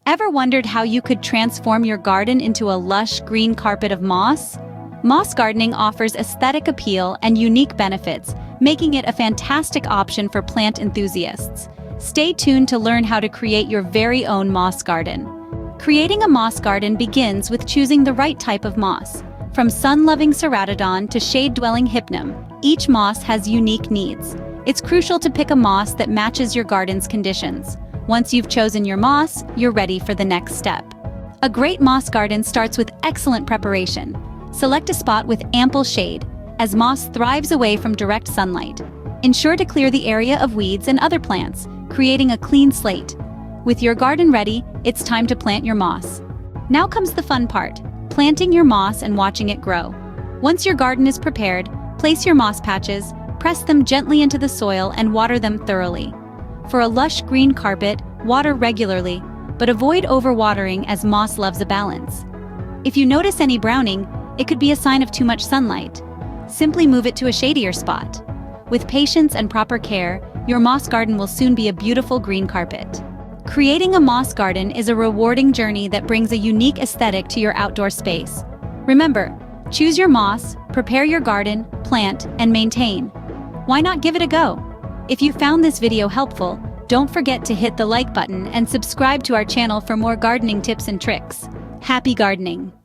Ever wondered how you could transform your garden into a lush green carpet of moss? Moss gardening offers aesthetic appeal and unique benefits, making it a fantastic option for plant enthusiasts. Stay tuned to learn how to create your very own moss garden. Creating a moss garden begins with choosing the right type of moss. From sun-loving ceratodon to shade-dwelling hypnum, each moss has unique needs. It's crucial to pick a moss that matches your garden's conditions. Once you've chosen your moss, you're ready for the next step. A great moss garden starts with excellent preparation. Select a spot with ample shade, as moss thrives away from direct sunlight. Ensure to clear the area of weeds and other plants, creating a clean slate. With your garden ready, it's time to plant your moss. Now comes the fun part, planting your moss and watching it grow. Once your garden is prepared, place your moss patches, press them gently into the soil and water them thoroughly. For a lush green carpet, water regularly, but avoid overwatering as moss loves a balance. If you notice any browning, it could be a sign of too much sunlight. Simply move it to a shadier spot. With patience and proper care, your moss garden will soon be a beautiful green carpet. Creating a moss garden is a rewarding journey that brings a unique aesthetic to your outdoor space. Remember, choose your moss, prepare your garden, plant, and maintain. Why not give it a go? If you found this video helpful, don't forget to hit the like button and subscribe to our channel for more gardening tips and tricks. Happy gardening!